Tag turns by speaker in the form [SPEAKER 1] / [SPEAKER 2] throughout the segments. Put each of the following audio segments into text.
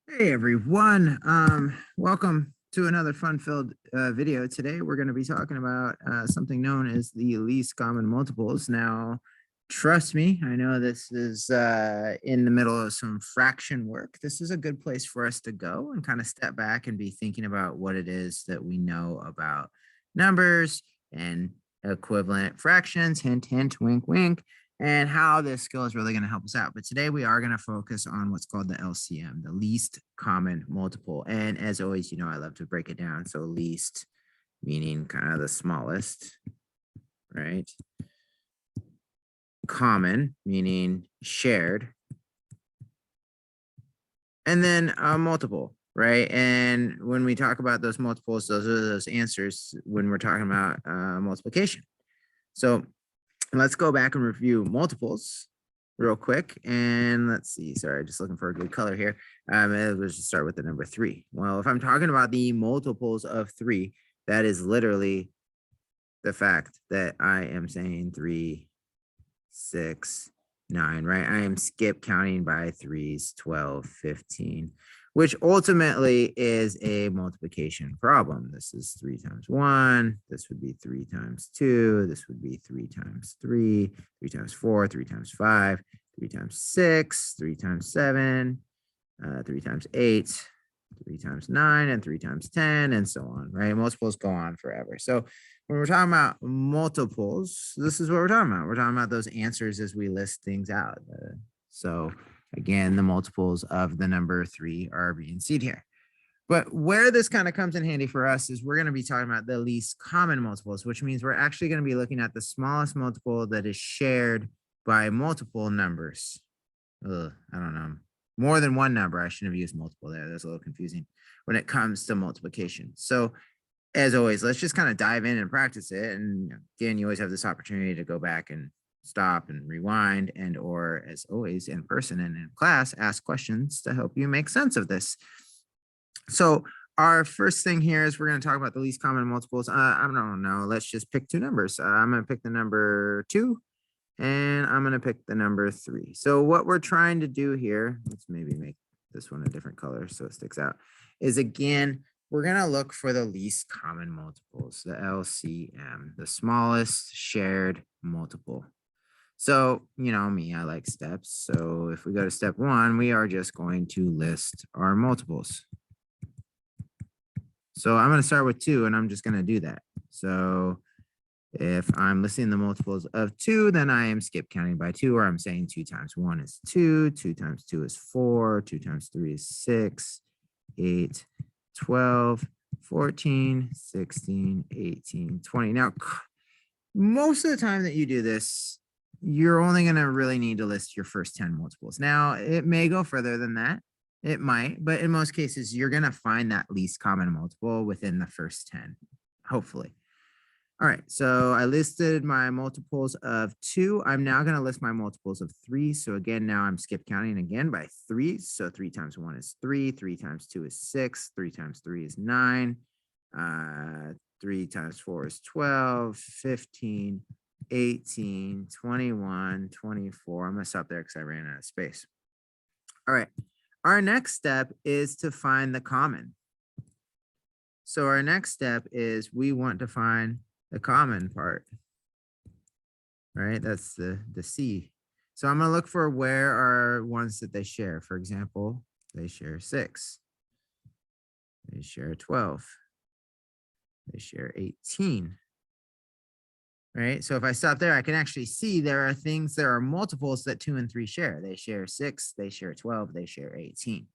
[SPEAKER 1] Hey everyone, welcome to another fun-filled video. Today we're going to be talking about something known as the least common multiples. Now, trust me, I know this is in the middle of some fraction work. This is a good place for us to go and kind of step back and be thinking about what it is that we know about numbers and equivalent fractions, hint, hint, wink, wink, and how this skill is really going to help us out. But today we are going to focus on what's called the LCM, the least common multiple. And as always, I love to break it down. So least meaning kind of the smallest, right? Common meaning shared. And then a multiple, right? And when we talk about those multiples, those are those answers when we're talking about multiplication. So let's go back and review multiples real quick. And let's see, sorry, just looking for a good color here. Let's just start with the number 3. Well, if I'm talking about the multiples of 3, that is literally the fact that I am saying 3, 6, 9, right? I am skip counting by 3s, 12, 15, which ultimately is a multiplication problem. This is 3 times 1. This would be 3 times 2. This would be 3 times 3, 3 times 4, 3 times 5, 3 times 6, 3 times 7, 3 times 8, 3 times 9, and 3 times 10, and so on, right? Multiples go on forever. So when we're talking about multiples, this is what we're talking about. We're talking about those answers as we list things out. So again, the multiples of the number 3 are being seen here. But where this kind of comes in handy for us is we're going to be talking about the least common multiples, which means we're actually going to be looking at the smallest multiple that is shared by multiple numbers. I don't know. More than one number. I shouldn't have used multiple there. That's a little confusing when it comes to multiplication. So as always, let's just kind of dive in and practice it. And again, you always have this opportunity to go back and stop and rewind, and or as always in person and in class, ask questions to help you make sense of this. So our first thing here is we're going to talk about the least common multiples. I don't know. Let's just pick two numbers. I'm going to pick the number 2 and I'm going to pick the number 3. So what we're trying to do here, let's maybe make this one a different color so it sticks out, is again, we're going to look for the least common multiples, the LCM, the smallest shared multiple. So, me, I like steps. So if we go to step 1, we are just going to list our multiples. So I'm going to start with 2 and I'm just going to do that. So if I'm listing the multiples of 2, then I am skip counting by 2, or I'm saying 2 times 1 is 2, 2 times 2 is 4, 2 times 3 is 6, 8, 12, 14, 16, 18, 20. Now, most of the time that you do this, you're only going to really need to list your first 10 multiples. Now, it may go further than that. It might, but in most cases, you're going to find that least common multiple within the first 10, hopefully. All right, so I listed my multiples of 2. I'm now going to list my multiples of 3. So again, now I'm skip counting again by 3. So 3 times 1 is 3. 3 times 2 is 6. 3 times 3 is 9. 3 times 4 is 12, 15, 18, 21, 24. I'm going to stop there because I ran out of space. All right, our next step is to find the common. So our next step is we want to find the common part, right? That's the C. So I'm going to look for where are ones that they share. For example, they share 6. They share 12. They share 18. Right? So if I stop there, I can actually see there are multiples that 2 and 3 share. They share 6, they share 12, they share 18.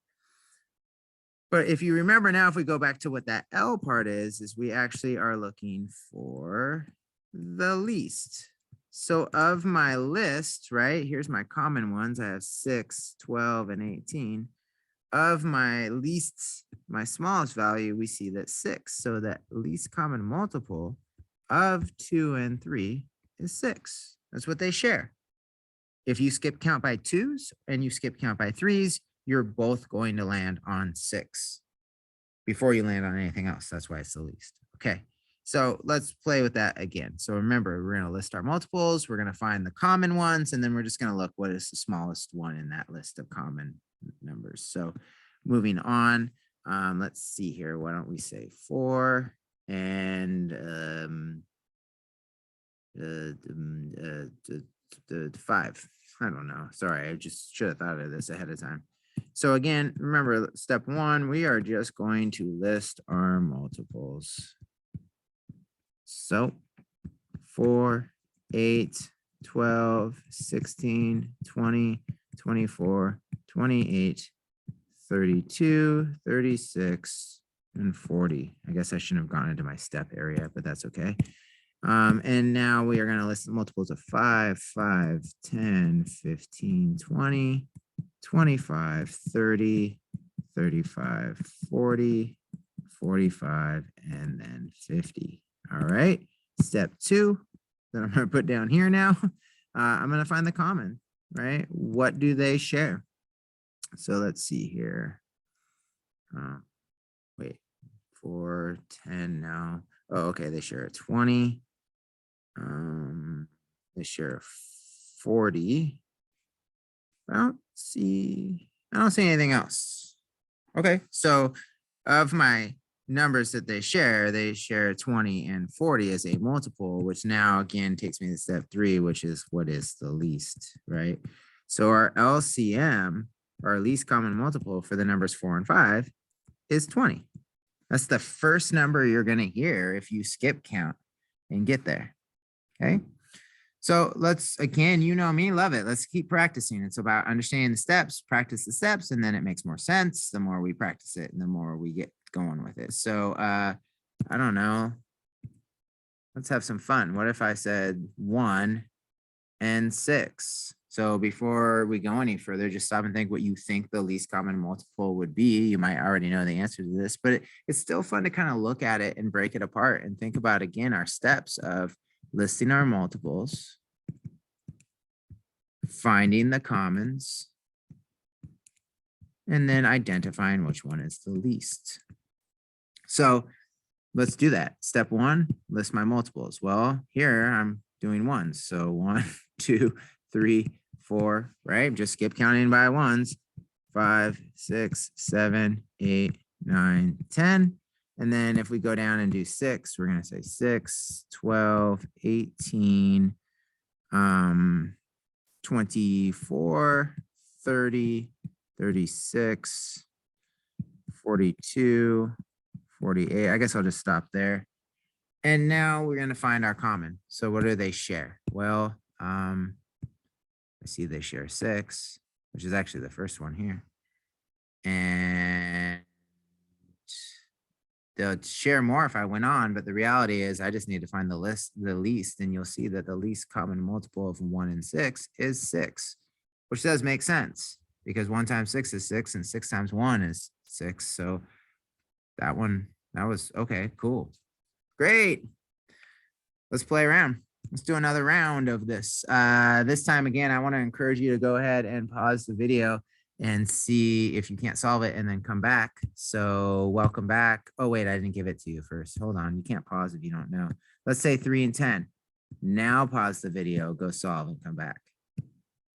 [SPEAKER 1] But if you remember now, if we go back to what that L part is we actually are looking for the least. So of my list, right, here's my common ones. I have 6, 12, and 18. Of my least, my smallest value, we see that 6. So that least common multiple of 2 and 3 is 6. That's what they share. If you skip count by 2s and you skip count by 3s, you're both going to land on 6 before you land on anything else. That's why it's the least. Okay, so let's play with that again. So remember, we're going to list our multiples. We're going to find the common ones, and then we're just going to look what is the smallest one in that list of common numbers. So moving on. Let's see here. Why don't we say 4 and 5. I don't know. Sorry, I just should have thought of this ahead of time. So again, remember step 1, we are just going to list our multiples. So 4, 8, 12, 16, 20, 24, 28, 32, 36, and 40. I guess I shouldn't have gone into my step area, but that's okay. And now we are going to list the multiples of 5, 5, 10, 15, 20, 25, 30, 35, 40, 45, and then 50. All right. Step 2 that I'm going to put down here now. I'm going to find the common, right? What do they share? So let's see here. Wait, 4, 10 now. Oh, okay. They share 20. They share 40. I don't see anything else. Okay, so of my numbers that they share 20 and 40 as a multiple, which now again takes me to step 3, which is what is the least, right? So our LCM, our least common multiple for the numbers 4 and 5 is 20. That's the first number you're going to hear if you skip count and get there. Okay. So let's, again, you know me, love it. Let's keep practicing. It's about understanding the steps, practice the steps, and then it makes more sense. The more we practice it and the more we get going with it. So I don't know. Let's have some fun. What if I said 1 and 6? So before we go any further, just stop and think what you think the least common multiple would be. You might already know the answer to this, but it's still fun to kind of look at it and break it apart and think about, again, our steps of listing our multiples, finding the commons, and then identifying which one is the least. So let's do that. Step 1, list my multiples. Well, here I'm doing ones. So 1, 2, 3, 4, right? Just skip counting by ones. 5, 6, 7, 8, 9, 10. And then if we go down and do 6, we're going to say 6, 12, 18, 24, 30, 36, 42, 48. I guess I'll just stop there. And now we're going to find our common. So what do they share? Well, I see they share 6, which is actually the first one here. And they'll share more if I went on, but the reality is I just need to find the least, and you'll see that the least common multiple of 1 and 6 is 6, which does make sense because 1 times 6 is 6 and 6 times 1 is 6. So that was okay, cool. Great. Let's play around. Let's do another round of this. This time, again, I want to encourage you to go ahead and pause the video and see if you can't solve it and then come back. So welcome back. Oh, wait, I didn't give it to you first. Hold on. You can't pause if you don't know. Let's say 3 and 10. Now pause the video, go solve and come back.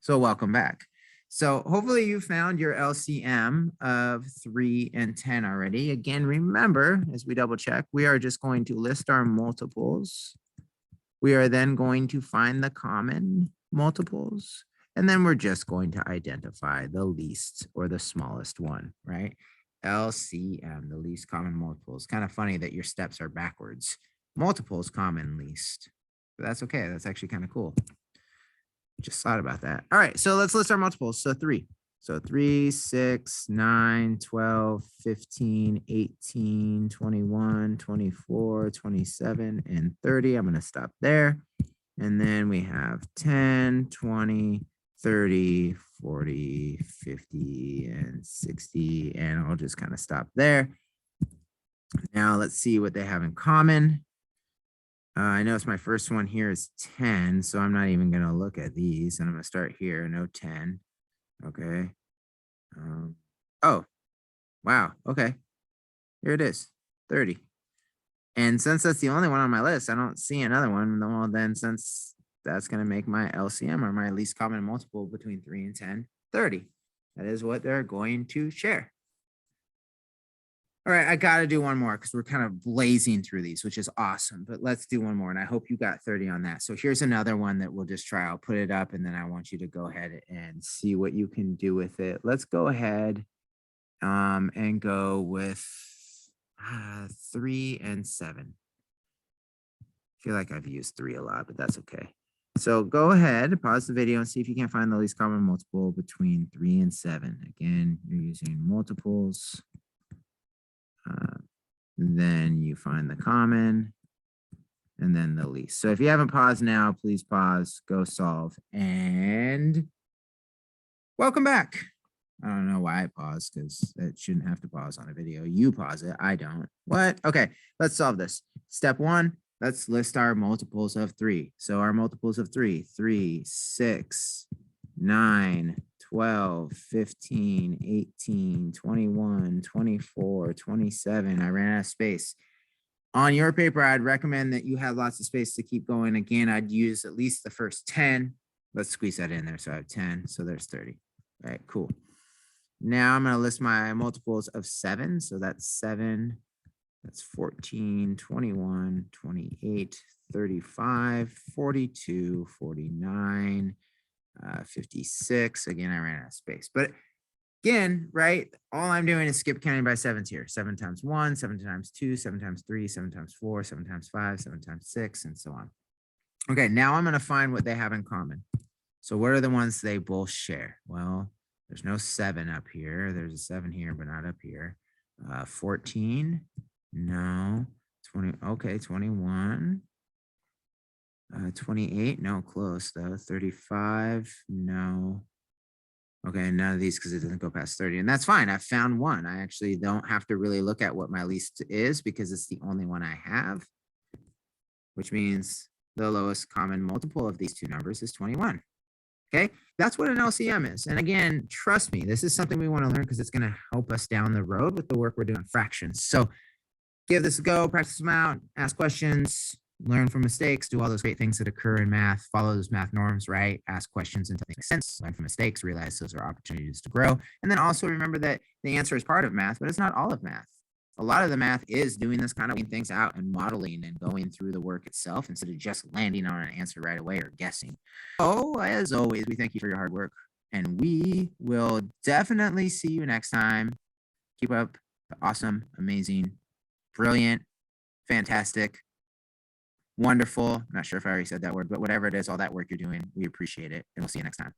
[SPEAKER 1] So welcome back. So hopefully you found your LCM of 3 and 10 already. Again, remember, as we double check, we are just going to list our multiples. We are then going to find the common multiples. And then we're just going to identify the least or the smallest one, right? LCM, the least common multiple. It's kind of funny that your steps are backwards. Multiples, common, least. But that's okay. That's actually kind of cool. Just thought about that. All right, so let's list our multiples. So 3. So 3, 6, 9, 12, 15, 18, 21, 24, 27, and 30. I'm going to stop there. And then we have 10, 20, 30, 40, 50, and 60. And I'll just kind of stop there. Now let's see what they have in common. I notice my first one here is 10, so I'm not even going to look at these. And I'm going to start here. No 10. Okay. Oh, wow. Okay. Here it is, 30. And since that's the only one on my list, I don't see another one. Well, then since that's going to make my LCM, or my least common multiple between 3 and 10, 30. That is what they're going to share. All right, I got to do one more because we're kind of blazing through these, which is awesome. But let's do one more. And I hope you got 30 on that. So here's another one that we'll just try. I'll put it up and then I want you to go ahead and see what you can do with it. Let's go ahead and go with 3 and 7. I feel like I've used 3 a lot, but that's okay. So go ahead, pause the video and see if you can find the least common multiple between 3 and 7. Again, you're using multiples. Then you find the common and then the least. So if you haven't paused now, please pause, go solve, and welcome back. I don't know why I paused because it shouldn't have to pause on a video. You pause it, I don't. What? Okay, let's solve this. Step 1, let's list our multiples of 3. So our multiples of 3, 3, 6, 9, 12, 15, 18, 21, 24, 27. I ran out of space. On your paper, I'd recommend that you have lots of space to keep going. Again, I'd use at least the first 10. Let's squeeze that in there. So I have 10. So there's 30. All right, cool. Now I'm going to list my multiples of 7. So that's 7. That's 14, 21, 28, 35, 42, 49. 56. Again, I ran out of space. But again, right, all I'm doing is skip counting by 7s here. 7 times 1, 7 times 2, 7 times 3, 7 times 4, 7 times 5, 7 times 6, and so on. Okay, now I'm going to find what they have in common. So what are the ones they both share? Well, there's no 7 up here. There's a 7 here, but not up here. 14, no. 20, okay, 21. 28, no, close though. 35, no. Okay, none of these because it doesn't go past 30. And that's fine. I found one. I actually don't have to really look at what my least is because it's the only one I have, which means the lowest common multiple of these two numbers is 21. Okay, that's what an LCM is. And again, trust me, this is something we want to learn because it's going to help us down the road with the work we're doing fractions. So give this a go, practice them out, ask questions, learn from mistakes, do all those great things that occur in math, follow those math norms, right? Ask questions until they make sense, learn from mistakes, realize those are opportunities to grow. And then also remember that the answer is part of math, but it's not all of math. A lot of the math is doing this kind of things out and modeling and going through the work itself instead of just landing on an answer right away or guessing. So as always, we thank you for your hard work and we will definitely see you next time. Keep up the awesome, amazing, brilliant, fantastic, wonderful. I'm not sure if I already said that word, but whatever it is, all that work you're doing, we appreciate it. And we'll see you next time.